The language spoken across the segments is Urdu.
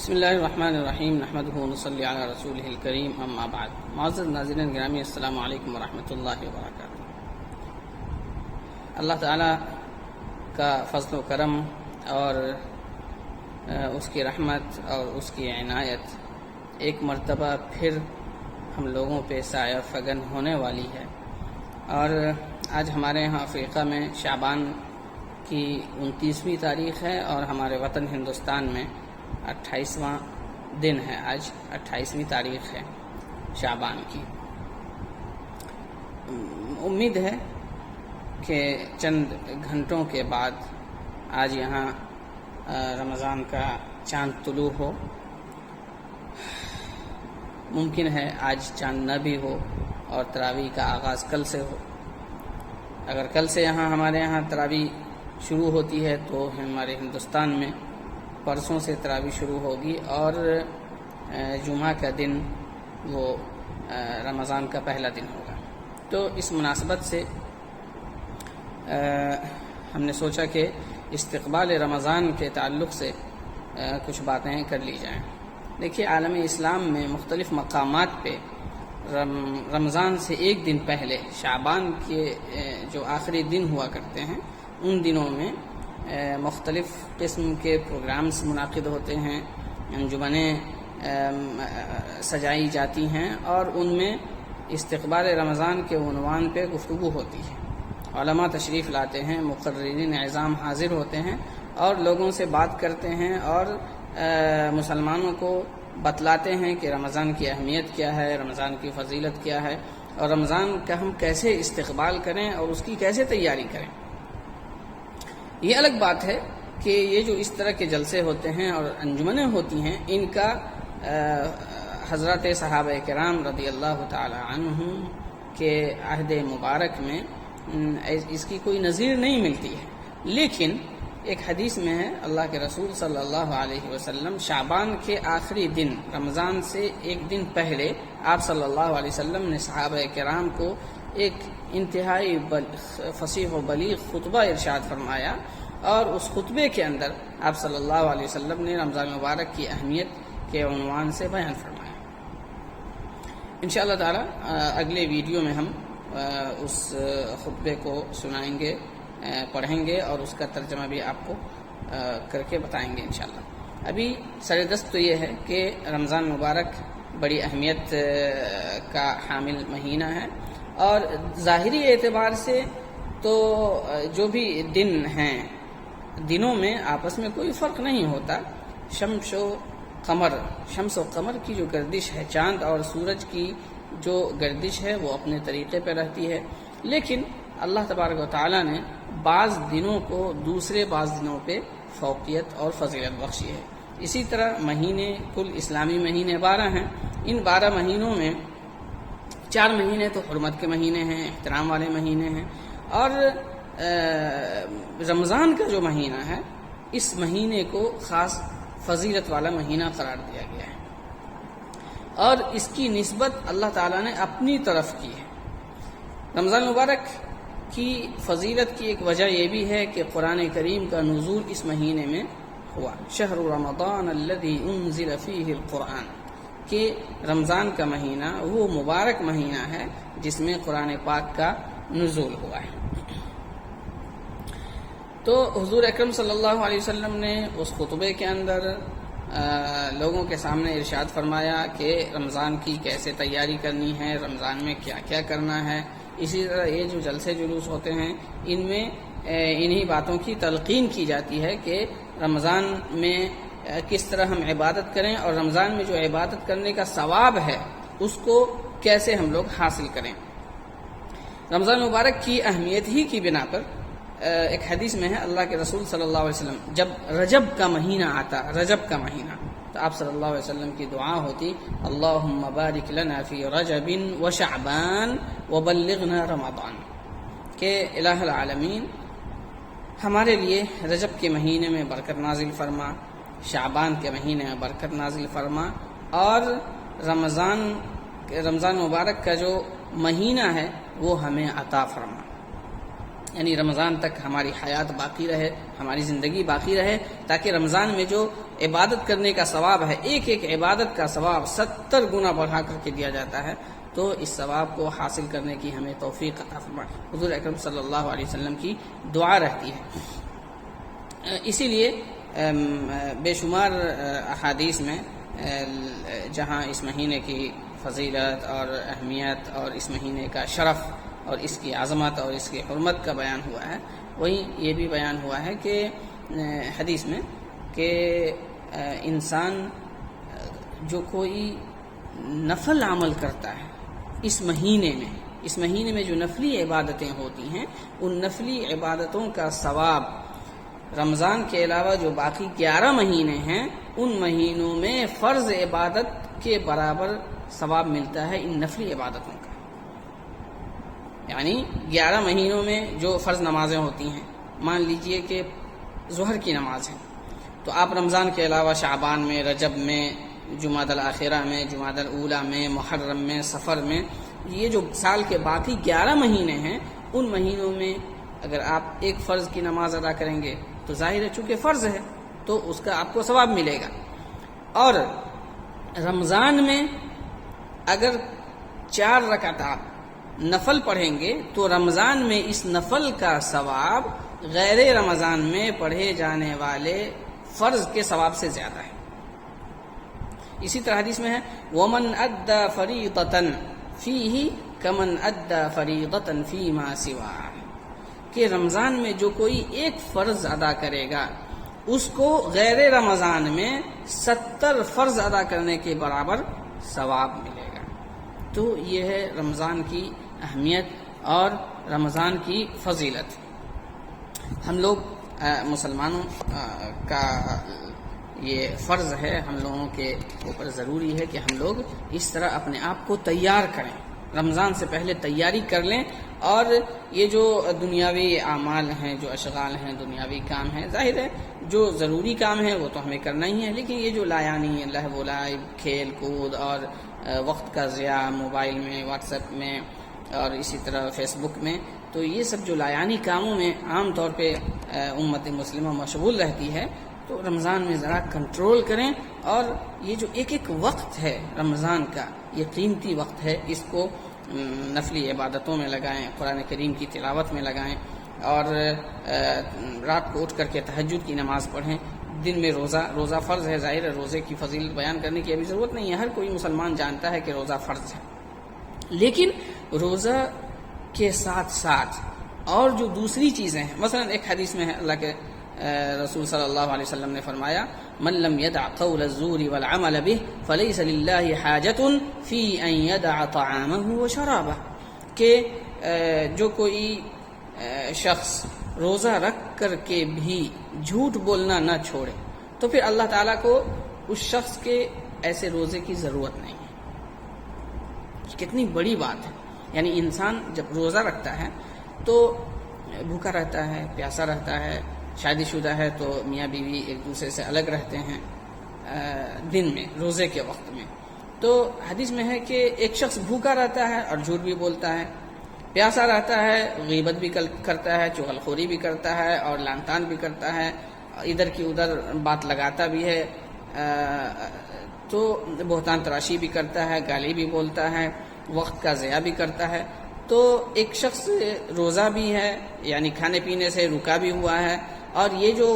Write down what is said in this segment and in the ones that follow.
بسم اللہ الرحمن الرحیم نحمدہ ونصلی علی رسولہ الکریم اما بعد. معزز ناظرین گرامی، السلام علیکم ورحمۃ اللہ وبرکاتہ. اللہ تعالیٰ کا فضل و کرم اور اس کی رحمت اور اس کی عنایت ایک مرتبہ پھر ہم لوگوں پہ سایہ فگن ہونے والی ہے. اور آج ہمارے یہاں افریقہ میں شعبان کی 29ویں تاریخ ہے اور ہمارے وطن ہندوستان میں 28واں دن ہے. آج 28ویں تاریخ ہے شعبان کی. امید ہے کہ چند گھنٹوں کے بعد آج یہاں رمضان کا چاند طلوع ہو. ممکن ہے آج چاند نہ بھی ہو اور تراویح کا آغاز کل سے ہو. اگر کل سے ہمارے یہاں تراویح شروع ہوتی ہے تو ہمارے ہندوستان میں پرسوں سے تراویح شروع ہوگی اور جمعہ کا دن وہ رمضان کا پہلا دن ہوگا. تو اس مناسبت سے ہم نے سوچا کہ استقبال رمضان کے تعلق سے کچھ باتیں کر لی جائیں. دیکھیے، عالم اسلام میں مختلف مقامات پہ رمضان سے ایک دن پہلے شعبان کے جو آخری دن ہوا کرتے ہیں ان دنوں میں مختلف قسم کے پروگرامز منعقد ہوتے ہیں، انجمنیں سجائی جاتی ہیں اور ان میں استقبال رمضان کے عنوان پہ گفتگو ہوتی ہے. علماء تشریف لاتے ہیں، مقررین اعظام حاضر ہوتے ہیں اور لوگوں سے بات کرتے ہیں اور مسلمانوں کو بتلاتے ہیں کہ رمضان کی اہمیت کیا ہے، رمضان کی فضیلت کیا ہے اور رمضان کا ہم کیسے استقبال کریں اور اس کی کیسے تیاری کریں. یہ الگ بات ہے کہ یہ جو اس طرح کے جلسے ہوتے ہیں اور انجمنیں ہوتی ہیں ان کا حضرات صحابہ کرام رضی اللہ تعالی عنہم کے عہد مبارک میں اس کی کوئی نظیر نہیں ملتی ہے. لیکن ایک حدیث میں ہے، اللہ کے رسول صلی اللہ علیہ وسلم شعبان کے آخری دن رمضان سے ایک دن پہلے آپ صلی اللہ علیہ وسلم نے صحابہ کرام کو ایک انتہائی فصیح و بلیغ خطبہ ارشاد فرمایا اور اس خطبے کے اندر آپ صلی اللہ علیہ وسلم نے رمضان مبارک کی اہمیت کے عنوان سے بیان فرمایا. انشاءاللہ تعالی اگلے ویڈیو میں ہم اس خطبے کو سنائیں گے، پڑھیں گے اور اس کا ترجمہ بھی آپ کو کر کے بتائیں گے انشاءاللہ. ابھی سر دست تو یہ ہے کہ رمضان مبارک بڑی اہمیت کا حامل مہینہ ہے اور ظاہری اعتبار سے تو جو بھی دن ہیں دنوں میں آپس میں کوئی فرق نہیں ہوتا. شمس و قمر کی جو گردش ہے، چاند اور سورج کی جو گردش ہے وہ اپنے طریقے پہ رہتی ہے. لیکن اللہ تبارک و تعالیٰ نے بعض دنوں کو دوسرے بعض دنوں پہ فوقیت اور فضیلت بخشی ہے. اسی طرح مہینے، کل اسلامی مہینے 12 ہیں. ان 12 مہینوں میں 4 مہینے تو حرمت کے مہینے ہیں، احترام والے مہینے ہیں اور رمضان کا جو مہینہ ہے اس مہینے کو خاص فضیلت والا مہینہ قرار دیا گیا ہے اور اس کی نسبت اللہ تعالیٰ نے اپنی طرف کی ہے. رمضان مبارک کی فضیلت کی ایک وجہ یہ بھی ہے کہ قرآن کریم کا نزول اس مہینے میں ہوا. شہر رمضان الذی انزل فیہ القرآن، کہ رمضان کا مہینہ وہ مبارک مہینہ ہے جس میں قرآن پاک کا نزول ہوا ہے. تو حضور اکرم صلی اللہ علیہ وسلم نے اس خطبے کے اندر لوگوں کے سامنے ارشاد فرمایا کہ رمضان کی کیسے تیاری کرنی ہے، رمضان میں کیا کیا کرنا ہے. اسی طرح یہ جو جلسے جلوس ہوتے ہیں ان میں انہی باتوں کی تلقین کی جاتی ہے کہ رمضان میں کس طرح ہم عبادت کریں اور رمضان میں جو عبادت کرنے کا ثواب ہے اس کو کیسے ہم لوگ حاصل کریں. رمضان مبارک کی اہمیت ہی کی بنا پر ایک حدیث میں ہے، اللہ کے رسول صلی اللہ علیہ وسلم جب رجب کا مہینہ آتا، رجب کا مہینہ، تو آپ صلی اللہ علیہ وسلم کی دعا ہوتی، اللہم بارک لنا فی رجب و شعبان وبلغنا رمضان، کہ الہ العالمین ہمارے لیے رجب کے مہینے میں برکت نازل فرما، شعبان کے مہینے میں برکت نازل فرما اور رمضان مبارک کا جو مہینہ ہے وہ ہمیں عطا فرما. یعنی رمضان تک ہماری حیات باقی رہے، ہماری زندگی باقی رہے، تاکہ رمضان میں جو عبادت کرنے کا ثواب ہے، ایک ایک عبادت کا ثواب 70 گنا بڑھا کر کے دیا جاتا ہے، تو اس ثواب کو حاصل کرنے کی ہمیں توفیق عطا فرمائے۔ حضور اکرم صلی اللہ علیہ وسلم کی دعا رہتی ہے۔ اسی لیے بے شمار احادیث میں جہاں اس مہینے کی فضیلت اور اہمیت اور اس مہینے کا شرف اور اس کی عظمت اور اس کی حرمت کا بیان ہوا ہے، وہیں یہ بھی بیان ہوا ہے کہ حدیث میں کہ انسان جو کوئی نفل عمل کرتا ہے اس مہینے میں جو نفلی عبادتیں ہوتی ہیں، ان نفلی عبادتوں کا ثواب رمضان کے علاوہ جو باقی 11 مہینے ہیں ان مہینوں میں فرض عبادت کے برابر ثواب ملتا ہے ان نفلی عبادتوں کا۔ یعنی 11 مہینوں میں جو فرض نمازیں ہوتی ہیں، مان لیجئے کہ ظہر کی نماز ہے، تو آپ رمضان کے علاوہ شعبان میں، رجب میں، جمادی الاخرہ میں، جمادی الاولی میں، محرم میں، سفر میں، یہ جو سال کے باقی 11 مہینے ہیں ان مہینوں میں اگر آپ ایک فرض کی نماز ادا کریں گے تو ظاہر ہے چونکہ فرض ہے تو اس کا آپ کو ثواب ملے گا، اور رمضان میں اگر 4 رکعت آپ نفل پڑھیں گے تو رمضان میں اس نفل کا ثواب غیر رمضان میں پڑھے جانے والے فرض کے ثواب سے زیادہ ہے۔ اسی طرح حدیث میں ہے وَمَنْ أَدَّى فَرِيضَةً فِيهِ كَمَنْ أَدَّى فَرِيضَةً فِي مَا سِوَاهُ، کہ رمضان میں جو کوئی ایک فرض ادا کرے گا اس کو غیر رمضان میں 70 فرض ادا کرنے کے برابر ثواب ملے گا۔ تو یہ ہے رمضان کی اہمیت اور رمضان کی فضیلت۔ ہم لوگ مسلمانوں کا یہ فرض ہے، ہم لوگوں کے اوپر ضروری ہے کہ ہم لوگ اس طرح اپنے آپ کو تیار کریں، رمضان سے پہلے تیاری کر لیں، اور یہ جو دنیاوی اعمال ہیں، جو اشغال ہیں، دنیاوی کام ہیں، ظاہر ہے جو ضروری کام ہے وہ تو ہمیں کرنا ہی ہے، لیکن یہ جو لایانی لہو و لعب، کھیل کود اور وقت کا ضیاع موبائل میں، واٹس ایپ میں اور اسی طرح فیس بک میں، تو یہ سب جو لایانی کاموں میں عام طور پہ امت مسلمہ مشغول رہتی ہے، تو رمضان میں ذرا کنٹرول کریں، اور یہ جو ایک ایک وقت ہے رمضان کا، یہ قیمتی وقت ہے، اس کو نفلی عبادتوں میں لگائیں، قرآن کریم کی تلاوت میں لگائیں، اور رات کو اٹھ کر کے تہجد کی نماز پڑھیں، دن میں روزہ فرض ہے، ظاہر ہے روزے کی فضیلت بیان کرنے کی ابھی ضرورت نہیں ہے، ہر کوئی مسلمان جانتا ہے کہ روزہ فرض ہے، لیکن روزہ کے ساتھ ساتھ اور جو دوسری چیزیں ہیں، مثلا ایک حدیث میں ہے اللہ کے رسول صلی اللہ علیہ وسلم نے فرمایا من لم يدع قول الزور والعمل به فليس لله حاجة في ان يدع طعامه وشرابه، کہ جو کوئی شخص روزہ رکھ کر کے بھی جھوٹ بولنا نہ چھوڑے تو پھر اللہ تعالیٰ کو اس شخص کے ایسے روزے کی ضرورت نہیں ہے۔ کتنی بڑی بات ہے، یعنی انسان جب روزہ رکھتا ہے تو بھوکا رہتا ہے، پیاسا رہتا ہے، شادی شدہ ہے تو میاں بیوی ایک دوسرے سے الگ رہتے ہیں دن میں، روزے کے وقت میں، تو حدیث میں ہے کہ ایک شخص بھوکا رہتا ہے اور جھوٹ بھی بولتا ہے، پیاسا رہتا ہے، غیبت بھی کرتا ہے، چغل خوری بھی کرتا ہے اور لعن طعن بھی کرتا ہے، ادھر کی ادھر بات لگاتا بھی ہے، تو بہتان تراشی بھی کرتا ہے، گالی بھی بولتا ہے، وقت کا ضیاع بھی کرتا ہے۔ تو ایک شخص روزہ بھی ہے، یعنی کھانے پینے سے رکا بھی ہوا ہے، اور یہ جو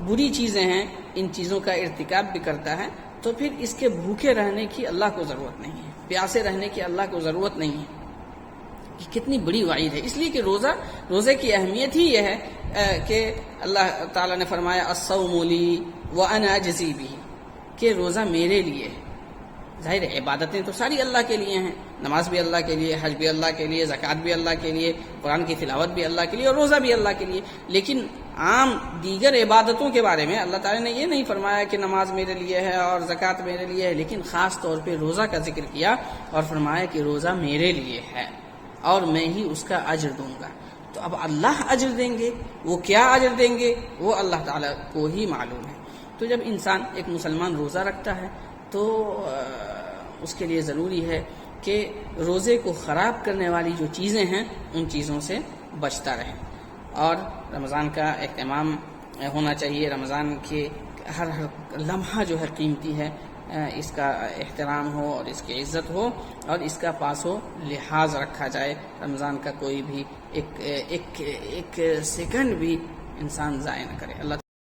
بری چیزیں ہیں ان چیزوں کا ارتکاب بھی کرتا ہے، تو پھر اس کے بھوکے رہنے کی اللہ کو ضرورت نہیں ہے، پیاسے رہنے کی اللہ کو ضرورت نہیں ہے۔ یہ کتنی بڑی وعید ہے، اس لیے کہ روزے کی اہمیت ہی یہ ہے کہ اللہ تعالیٰ نے فرمایا الصوم لی وانا اجزی بہ، کہ روزہ میرے لیے ہے۔ ظاہر ہے عبادتیں تو ساری اللہ کے لیے ہیں، نماز بھی اللہ کے لیے، حج بھی اللہ کے لیے، زکوٰۃ بھی اللہ کے لیے، قرآن کی تلاوت بھی اللہ کے لیے، اور روزہ بھی اللہ کے لیے، لیکن عام دیگر عبادتوں کے بارے میں اللہ تعالیٰ نے یہ نہیں فرمایا کہ نماز میرے لیے ہے اور زکوٰۃ میرے لیے ہے، لیکن خاص طور پہ روزہ کا ذکر کیا اور فرمایا کہ روزہ میرے لیے ہے اور میں ہی اس کا اجر دوں گا۔ تو اب اللہ اجر دیں گے، وہ کیا اجر دیں گے وہ اللہ تعالیٰ کو ہی معلوم ہے۔ تو جب انسان ایک مسلمان روزہ رکھتا ہے تو اس کے لیے ضروری ہے کہ روزے کو خراب کرنے والی جو چیزیں ہیں ان چیزوں سے بچتا رہے۔ اور رمضان کا اہتمام ہونا چاہیے. رمضان کے ہر لمحہ جو ہے قیمتی ہے، اس کا احترام ہو اور اس کی عزت ہو اور اس کا پاس و لحاظ رکھا جائے. رمضان کا کوئی بھی ایک سیکنڈ بھی انسان ضائع نہ کرے. اللہ